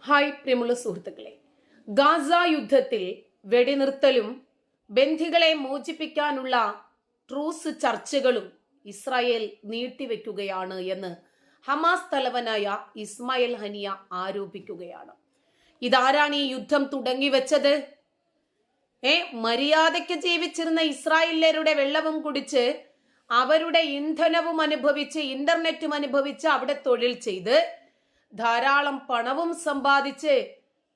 Hi പ്രിയമുള്ള സുഹൃത്തുക്കളെ, Gaza യുദ്ധത്തിൽ വെടിനിർത്തലും ബന്ധികളെ മോചിപ്പിക്കാനുള്ള ട്രൂസ് ചർച്ചകളും ഇസ്രായേൽ നീട്ടിവെക്കുകയാണ് എന്ന് ഹമാസ് തലവനായ ഇസ്മായിൽ ഹനിയ ആരോപിക്കുകയാണ്. ഇതാരാണ് ഈ യുദ്ധം തുടങ്ങിവെച്ചത്? മര്യാദയ്ക്ക് ജീവിച്ചിരുന്ന ഇസ്രായേലരുടെ വെള്ളവും കുടിച്ച് അവരുടെ ഇന്ധനവും അനുഭവിച്ച് ഇന്റർനെറ്റും അനുഭവിച്ച് അവിടെ തൊഴിൽ ചെയ്ത് ധാരാളം പണവും സമ്പാദിച്ച്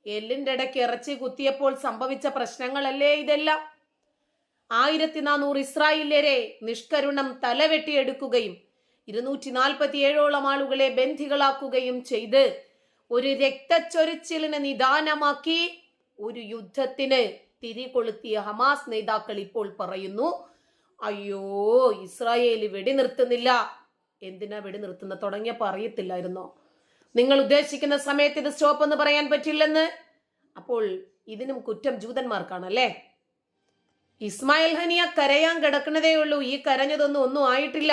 എല്ലിന്റെ ഇടയ്ക്ക് ഇറച്ചി കുത്തിയപ്പോൾ സംഭവിച്ച പ്രശ്നങ്ങളല്ലേ ഇതെല്ലാം? 1400 ഇസ്രായേല്യരെ നിഷ്കരുണം തലവെട്ടിയെടുക്കുകയും 247ഓളം ആളുകളെ ബന്ധികളാക്കുകയും ചെയ്ത് ഒരു രക്തച്ചൊരിച്ചിലിന് നിദാനമാക്കി ഒരു യുദ്ധത്തിന് തിരികൊളുത്തിയ ഹമാസ് നേതാക്കൾ ഇപ്പോൾ പറയുന്നു, അയ്യോ ഇസ്രായേൽ വെടിനിർത്തുന്നില്ല. എന്തിനാ വെടിനിർത്തുന്ന? തുടങ്ങിയപ്പോ അറിയത്തില്ലായിരുന്നോ? നിങ്ങൾ ഉദ്ദേശിക്കുന്ന സമയത്ത് ഇത് സ്റ്റോപ്പ് എന്ന് പറയാൻ പറ്റില്ലെന്ന്? അപ്പോൾ ഇതിനും കുറ്റം ജൂതന്മാർക്കാണല്ലേ? ഇസ്മായിൽ ഹനിയ കരയാൻ കിടക്കുന്നതേ ഉള്ളൂ. ഈ കരഞ്ഞതൊന്നും ഒന്നും ആയിട്ടില്ല.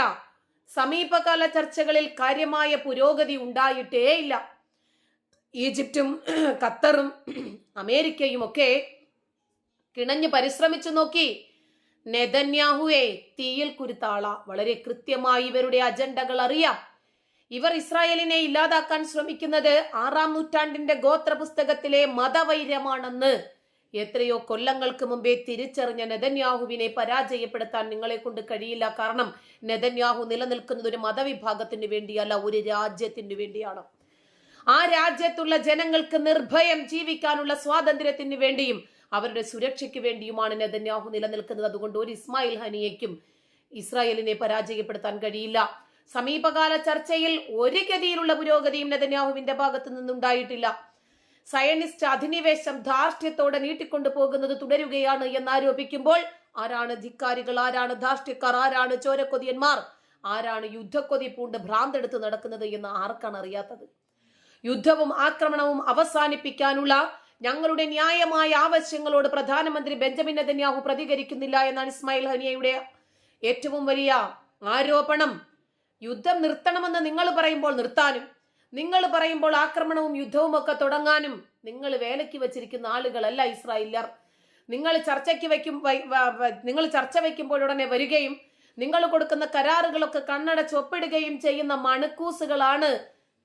സമീപകാല ചർച്ചകളിൽ കാര്യമായ പുരോഗതി ഉണ്ടായിട്ടേയില്ല. ഈജിപ്തും ഖത്തറും അമേരിക്കയും ഒക്കെ കിണഞ്ഞ് പരിശ്രമിച്ചു നോക്കി. നെതന്യാഹുവെ തീയിൽ കുരുത്താള. വളരെ കൃത്യമായി ഇവരുടെ അജണ്ടകൾ അറിയാം. ഇവർ ഇസ്രായേലിനെ ഇല്ലാതാക്കാൻ ശ്രമിക്കുന്നത് 6-ാം നൂറ്റാണ്ടിന്റെ ഗോത്ര പുസ്തകത്തിലെ മതവൈര്യമാണെന്ന് എത്രയോ കൊല്ലങ്ങൾക്ക് മുമ്പേ തിരിച്ചറിഞ്ഞ നെതന്യാഹുവിനെ പരാജയപ്പെടുത്താൻ നിങ്ങളെ കൊണ്ട് കഴിയില്ല. കാരണം നെതന്യാഹു നിലനിൽക്കുന്നത് ഒരു മതവിഭാഗത്തിന് വേണ്ടിയല്ല, ഒരു രാജ്യത്തിന് വേണ്ടിയാണ്. ആ രാജ്യത്തുള്ള ജനങ്ങൾക്ക് നിർഭയം ജീവിക്കാനുള്ള സ്വാതന്ത്ര്യത്തിന് വേണ്ടിയും അവരുടെ സുരക്ഷയ്ക്ക് വേണ്ടിയുമാണ് നെതന്യാഹു നിലനിൽക്കുന്നത്. അതുകൊണ്ട് ഒരു ഇസ്മായിൽ ഹനിയയ്ക്കും ഇസ്രായേലിനെ പരാജയപ്പെടുത്താൻ കഴിയില്ല. സമീപകാല ചർച്ചയിൽ ഒരു ഗതിയിലുള്ള പുരോഗതിയും നെതന്യാഹുവിന്റെ ഭാഗത്തു നിന്നുണ്ടായിട്ടില്ല. സയനിസ്റ്റ് അധിനിവേശം ധാർഷ്ട്യത്തോടെ നീട്ടിക്കൊണ്ടു പോകുന്നത് തുടരുകയാണ് എന്നാരോപിക്കുമ്പോൾ ആരാണ് ധിക്കാരികൾ, ആരാണ് ധാർഷ്ട്യക്കാർ, ആരാണ് ചോരക്കൊതിയന്മാർ, ആരാണ് യുദ്ധക്കൊതി പൂണ്ട് ഭ്രാന്തെടുത്ത് നടക്കുന്നത് എന്ന് ആർക്കാണ് അറിയാത്തത്? യുദ്ധവും ആക്രമണവും അവസാനിപ്പിക്കാനുള്ള ഞങ്ങളുടെ ന്യായമായ ആവശ്യങ്ങളോട് പ്രധാനമന്ത്രി ബെഞ്ചമിൻ നെതന്യാഹു പ്രതികരിക്കുന്നില്ല എന്നാണ് ഇസ്മായിൽ ഹനിയയുടെ ഏറ്റവും വലിയ ആരോപണം. യുദ്ധം നിർത്തണമെന്ന് നിങ്ങൾ പറയുമ്പോൾ നിർത്താനും, നിങ്ങൾ പറയുമ്പോൾ ആക്രമണവും യുദ്ധവും ഒക്കെ തുടങ്ങാനും നിങ്ങൾ വേലയ്ക്ക് വെച്ചിരിക്കുന്ന ആളുകളല്ല ഇസ്രായേലിയർ. നിങ്ങൾ ചർച്ച വയ്ക്കുമ്പോഴുടനെ വരികയും നിങ്ങൾ കൊടുക്കുന്ന കരാറുകളൊക്കെ കണ്ണടച്ച് ഒപ്പിടുകയും ചെയ്യുന്ന മണക്കൂസുകളാണ്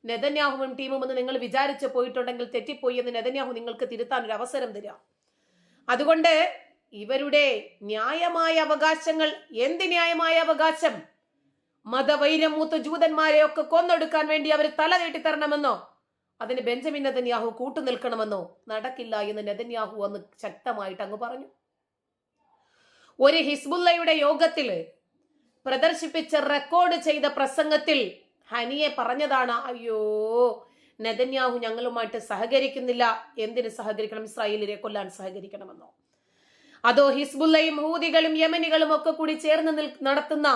നെതന്യാഹുവും ടീമും എന്ന് നിങ്ങൾ വിചാരിച്ചു പോയിട്ടുണ്ടെങ്കിൽ തെറ്റിപ്പോയി എന്ന് നെതന്യാഹു നിങ്ങൾക്ക് തിരുത്താൻ ഒരു അവസരം തരാം. അതുകൊണ്ട് ഇവരുടെ ന്യായമായ അവകാശങ്ങൾ, എന്ത് ന്യായമായ അവകാശം? മതവൈര്യം മൂത്ത ജൂതന്മാരെയൊക്കെ കൊന്നൊടുക്കാൻ വേണ്ടി അവർ തല നീട്ടിത്തരണമെന്നോ അതിന് ബെഞ്ചമിൻ നെതന്യാഹു കൂട്ടുനിൽക്കണമെന്നോ നടക്കില്ല എന്ന് നെതന്യാഹു അന്ന് ശക്തമായിട്ട് അങ്ങ് പറഞ്ഞു. ഒരു ഹിസ്ബുള്ളയുടെ യോഗത്തിൽ പ്രദർശിപ്പിച്ച റെക്കോർഡ് ചെയ്ത പ്രസംഗത്തിൽ ഹനിയെ പറഞ്ഞതാണ്, അയ്യോ നെതന്യാഹു ഞങ്ങളുമായിട്ട് സഹകരിക്കുന്നില്ല. എന്തിന് സഹകരിക്കണം? ഇസ്രായേലിനെ കൊല്ലാൻ സഹകരിക്കണമെന്നോ? അതോ ഹിസ്ബുള്ളയും ഹൂതികളും യമനികളും ഒക്കെ കൂടി ചേർന്ന് നടത്തുന്ന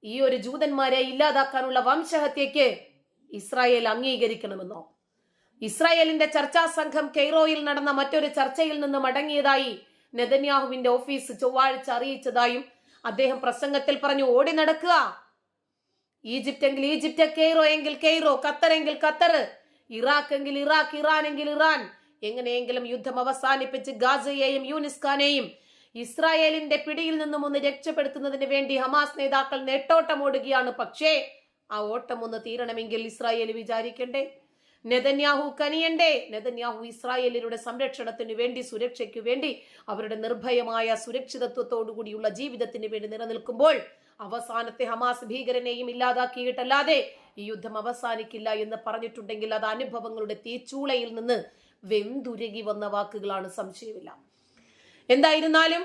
ഈ ഒരു ജൂതന്മാരെ ഇല്ലാതാക്കാനുള്ള വംശഹത്യക്ക് ഇസ്രായേൽ അംഗീകരിക്കണമെന്നോ? ഇസ്രായേലിന്റെ ചർച്ചാ സംഘം കെയ്റോയിൽ നടന്ന മറ്റൊരു ചർച്ചയിൽ നിന്ന് മടങ്ങിയതായി നെതന്യാഹുവിന്റെ ഓഫീസ് ചൊവ്വാഴ്ച അറിയിച്ചതായും അദ്ദേഹം പ്രസംഗത്തിൽ പറഞ്ഞു. ഓടി നടക്കുക. ഈജിപ്റ്റ് എങ്കിൽ ഈജിപ്റ്റ്, കെയ്റോ എങ്കിൽ കെയ്റോ, ഖത്തർ എങ്കിൽ ഖത്തർ, ഇറാഖ് എങ്കിൽ ഇറാഖ്, ഇറാൻ എങ്കിൽ ഇറാൻ. എങ്ങനെയെങ്കിലും യുദ്ധം അവസാനിപ്പിച്ച് ഗാസയെയും യൂനിസ് ഖാനെയും ഇസ്രായേലിന്റെ പിടിയിൽ നിന്നും ഒന്ന് രക്ഷപ്പെടുത്തുന്നതിന് വേണ്ടി ഹമാസ് നേതാക്കൾ നെട്ടോട്ടമോടുകയാണ്. പക്ഷേ ആ ഓട്ടം ഒന്ന് തീരണമെങ്കിൽ ഇസ്രായേൽ വിചാരിക്കണ്ടേ? നെതന്യാഹു കനിയണ്ടേ? നെതന്യാഹു ഇസ്രായേലിയുടെ സംരക്ഷണത്തിന് വേണ്ടി, സുരക്ഷയ്ക്ക് വേണ്ടി, അവരുടെ നിർഭയമായ സുരക്ഷിതത്വത്തോടു കൂടിയുള്ള ജീവിതത്തിന് വേണ്ടി നിലനിൽക്കുമ്പോൾ അവസാനത്തെ ഹമാസ് ഭീകരനെയും ഇല്ലാതാക്കിയിട്ടല്ലാതെ ഈ യുദ്ധം അവസാനിക്കില്ല എന്ന് പറഞ്ഞിട്ടുണ്ടെങ്കിൽ അത് അനുഭവങ്ങളുടെ തീച്ചൂളയിൽ നിന്ന് വെന്തുരുകി വന്ന വാക്കുകളാണ്, സംശയമില്ല. എന്തായിരുന്നാലും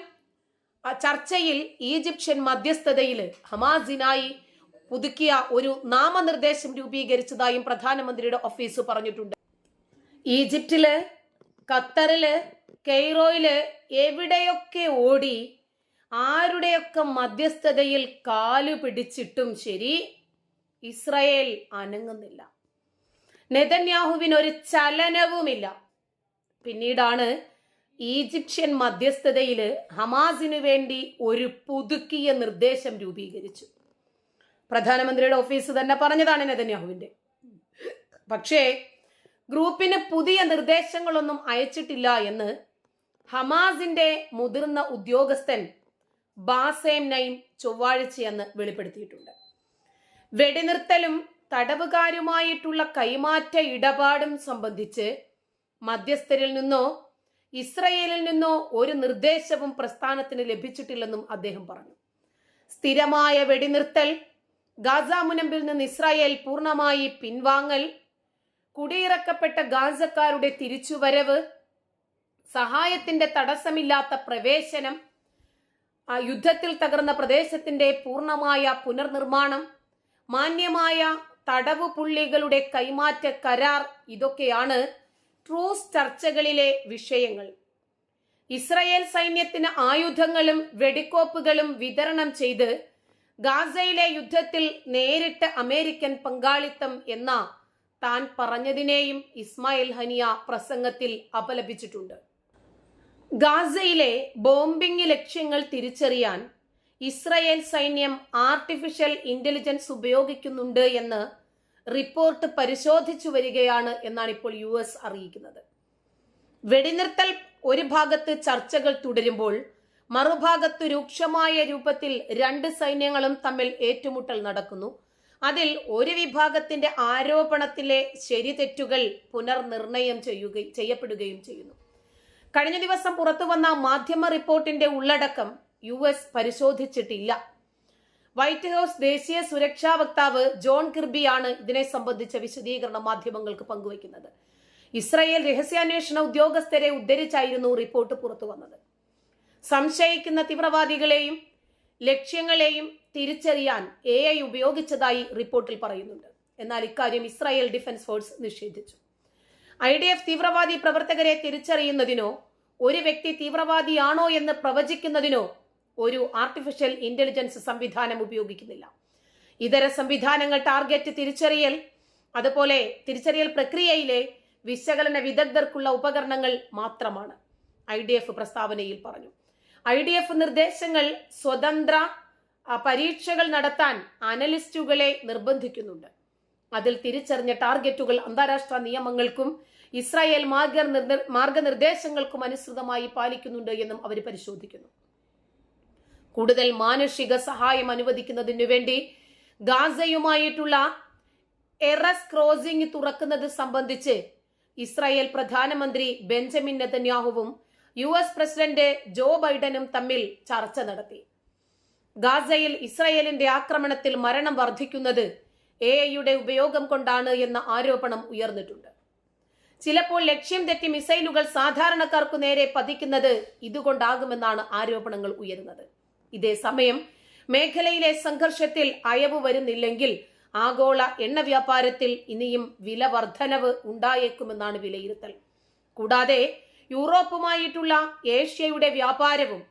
ആ ചർച്ചയിൽ ഈജിപ്ഷ്യൻ മധ്യസ്ഥതയിൽ ഹമാസിനായി പുതുക്കിയ ഒരു നാമനിർദ്ദേശം രൂപീകരിച്ചതായും പ്രധാനമന്ത്രിയുടെ ഓഫീസ് പറഞ്ഞിട്ടുണ്ട്. ഈജിപ്തില്, ഖത്തറില്, കെയ്റോയില് എവിടെയൊക്കെ ഓടി ആരുടെയൊക്കെ മധ്യസ്ഥതയിൽ കാലു പിടിച്ചിട്ടും ശരി, ഇസ്രായേൽ അനങ്ങുന്നില്ല. നെതന്യാഹുവിനൊരു ചലനവുമില്ല. പിന്നീടാണ് ഈജിപ്ഷ്യൻ മധ്യസ്ഥതയില് ഹമാസിനു വേണ്ടി ഒരു പുതുക്കിയ നിർദ്ദേശം രൂപീകരിച്ചു. പ്രധാനമന്ത്രിയുടെ ഓഫീസ് തന്നെ പറഞ്ഞതാണ് നെതന്യാഹുവിന്റെ. പക്ഷേ ഗ്രൂപ്പിന് പുതിയ നിർദ്ദേശങ്ങളൊന്നും അയച്ചിട്ടില്ല എന്ന് ഹമാസിന്റെ മുതിർന്ന ഉദ്യോഗസ്ഥൻ ബാസേം നൈം ചൊവ്വാഴ്ചയെന്ന് വെളിപ്പെടുത്തിയിട്ടുണ്ട്. വെടിനിർത്തലും തടവുകാരുമായിട്ടുള്ള കൈമാറ്റ ഇടപാടും സംബന്ധിച്ച് മധ്യസ്ഥരിൽ നിന്നോ ഇസ്രയേലിൽ നിന്നോ ഒരു നിർദ്ദേശവും പ്രസ്ഥാനത്തിന് ലഭിച്ചിട്ടില്ലെന്നും അദ്ദേഹം പറഞ്ഞു. സ്ഥിരമായ വെടിനിർത്തൽ, ഗാസ മുനമ്പിൽ നിന്ന് ഇസ്രായേൽ പൂർണ്ണമായി പിൻവാങ്ങൽ, കുടിയിറക്കപ്പെട്ട ഗാസക്കാരുടെ തിരിച്ചുവരവ്, സഹായത്തിന്റെ തടസ്സമില്ലാത്ത പ്രവേശനം, യുദ്ധത്തിൽ തകർന്ന പ്രദേശത്തിന്റെ പൂർണ്ണമായ പുനർനിർമ്മാണം, മാന്യമായ തടവു പുള്ളികളുടെ കൈമാറ്റ കരാർ, ഇതൊക്കെയാണ് ട്രൂസ് ചർച്ചകളിലെ വിഷയങ്ങൾ. ഇസ്രായേൽ സൈന്യത്തിന് ആയുധങ്ങളും വെടിക്കോപ്പുകളും വിതരണം ചെയ്ത് ഗാസയിലെ യുദ്ധത്തിൽ നേരിട്ട് അമേരിക്കൻ പങ്കാളിത്തം എന്ന താൻ പറഞ്ഞതിനെയും ഇസ്മായിൽ ഹനിയ പ്രസംഗത്തിൽ അപലപിച്ചിട്ടുണ്ട്. ഗാസയിലെ ബോംബിംഗ് ലക്ഷ്യങ്ങൾ തിരിച്ചറിയാൻ ഇസ്രായേൽ സൈന്യം ആർട്ടിഫിഷ്യൽ ഇന്റലിജൻസ് ഉപയോഗിക്കുന്നുണ്ട് എന്ന് റിപ്പോർട്ട് പരിശോധിച്ചു വരികയാണ് എന്നാണ് ഇപ്പോൾ US അറിയിക്കുന്നത്. വെടിനിർത്തൽ ഒരു ഭാഗത്ത് ചർച്ചകൾ തുടരുമ്പോൾ മറുഭാഗത്ത് രൂക്ഷമായ രൂപത്തിൽ രണ്ട് സൈന്യങ്ങളും തമ്മിൽ ഏറ്റുമുട്ടൽ നടക്കുന്നു. അതിൽ ഒരു വിഭാഗത്തിന്റെ ആരോപണത്തിലെ ശരി തെറ്റുകൾ പുനർനിർണയം ചെയ്യപ്പെടുകയും ചെയ്യുന്നു. കഴിഞ്ഞ ദിവസം പുറത്തുവന്ന മാധ്യമ റിപ്പോർട്ടിന്റെ ഉള്ളടക്കം US പരിശോധിച്ചിട്ടില്ല. വൈറ്റ് ഹൌസ് ദേശീയ സുരക്ഷാ വക്താവ് ജോൺ കിർബിയാണ് ഇതിനെ സംബന്ധിച്ച വിശദീകരണം മാധ്യമങ്ങൾക്ക് പങ്കുവയ്ക്കുന്നത്. ഇസ്രായേൽ രഹസ്യാന്വേഷണ ഉദ്യോഗസ്ഥരെ ഉദ്ധരിച്ചായിരുന്നു റിപ്പോർട്ട് പുറത്തു വന്നത്. സംശയിക്കുന്ന തീവ്രവാദികളെയും ലക്ഷ്യങ്ങളെയും തിരിച്ചറിയാൻ AI ഉപയോഗിച്ചതായി റിപ്പോർട്ടിൽ പറയുന്നുണ്ട്. എന്നാൽ ഇക്കാര്യം ഇസ്രായേൽ ഡിഫൻസ് ഫോഴ്സ് നിഷേധിച്ചു. IDF തീവ്രവാദി പ്രവർത്തകരെ തിരിച്ചറിയുന്നതിനോ ഒരു വ്യക്തി തീവ്രവാദിയാണോ എന്ന് പ്രവചിക്കുന്നതിനോ ഒരു ആർട്ടിഫിഷ്യൽ ഇന്റലിജൻസ് സംവിധാനം ഉപയോഗിക്കുന്നില്ല. ഇതര സംവിധാനങ്ങൾ ടാർഗറ്റ് തിരിച്ചറിയൽ, അതുപോലെ തിരിച്ചറിയൽ പ്രക്രിയയിലെ വിശകലന വിദഗ്ധർക്കുള്ള ഉപകരണങ്ങൾ മാത്രമാണ്, IDF പ്രസ്താവനയിൽ പറഞ്ഞു. IDF നിർദ്ദേശങ്ങൾ സ്വതന്ത്ര പരീക്ഷകൾ നടത്താൻ അനലിസ്റ്റുകളെ നിർബന്ധിക്കുന്നുണ്ട്. അതിൽ തിരിച്ചറിഞ്ഞ ടാർഗറ്റുകൾ അന്താരാഷ്ട്ര നിയമങ്ങൾക്കും ഇസ്രായേൽ മാർഗനിർദ്ദേശങ്ങൾക്കും അനുസൃതമായി പാലിക്കുന്നുണ്ട് എന്നും അവർ പരിശോധിക്കുന്നു. കൂടുതൽ മാനുഷിക സഹായം അനുവദിക്കുന്നതിനു വേണ്ടി ഗാസയുമായിട്ടുള്ള എറസ് ക്രോസിംഗ് തുറക്കുന്നത് സംബന്ധിച്ച് ഇസ്രായേൽ പ്രധാനമന്ത്രി ബെഞ്ചമിൻ നെതന്യാഹുവും US പ്രസിഡന്റ് ജോ ബൈഡനും തമ്മിൽ ചർച്ച നടത്തി. ഗാസയിൽ ഇസ്രായേലിന്റെ ആക്രമണത്തിൽ മരണം വർദ്ധിക്കുന്നത് AI ഉപയോഗം കൊണ്ടാണ് എന്ന ആരോപണം ഉയർന്നിട്ടുണ്ട്. ചിലപ്പോൾ ലക്ഷ്യം തെറ്റി മിസൈലുകൾ സാധാരണക്കാർക്കു നേരെ പതിക്കുന്നത് ഇതുകൊണ്ടാകുമെന്നാണ് ആരോപണങ്ങൾ ഉയരുന്നത്. ഇതേസമയം മേഖലയിലെ സംഘർഷത്തിൽ അയവ് വരുന്നില്ലെങ്കിൽ ആഗോള എണ്ണ വ്യാപാരത്തിൽ ഇനിയും വില വർധനവ് ഉണ്ടായേക്കുമെന്നാണ് വിലയിരുത്തൽ. കൂടാതെ യൂറോപ്പുമായിട്ടുള്ള ഏഷ്യയുടെ വ്യാപാരവും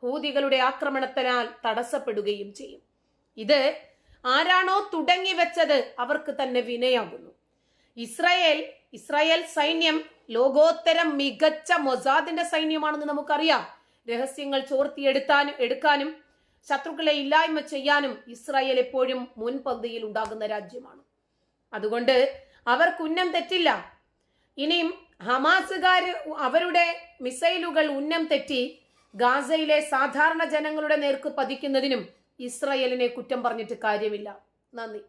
ഹൂതികളുടെ ആക്രമണത്തിനാൽ തടസ്സപ്പെടുകയും ചെയ്യും. ഇത് ആരാണോ തുടങ്ങി വെച്ചത് അവർക്ക് തന്നെ വിനയാകുന്നു. ഇസ്രായേൽ സൈന്യം ലോകോത്തരം മികച്ച മൊസാദിന്റെ സൈന്യമാണെന്ന് നമുക്കറിയാം. രഹസ്യങ്ങൾ ചോർത്തിയെടുക്കാനും ശത്രുക്കളെ ഇല്ലായ്മ ചെയ്യാനും ഇസ്രായേൽ എപ്പോഴും മുൻപന്തിയിൽ ഉണ്ടാകുന്ന രാജ്യമാണ്. അതുകൊണ്ട് അവർക്ക് ഉന്നം തെറ്റില്ല. ഇനിയും ഹമാസുകാർ അവരുടെ മിസൈലുകൾ ഉന്നം തെറ്റി ഗാസയിലെ സാധാരണ ജനങ്ങളുടെ നേർക്ക് പതിക്കുന്നതിനും ഇസ്രായേലിനെ കുറ്റം പറഞ്ഞിട്ട് കാര്യമില്ല. നന്ദി.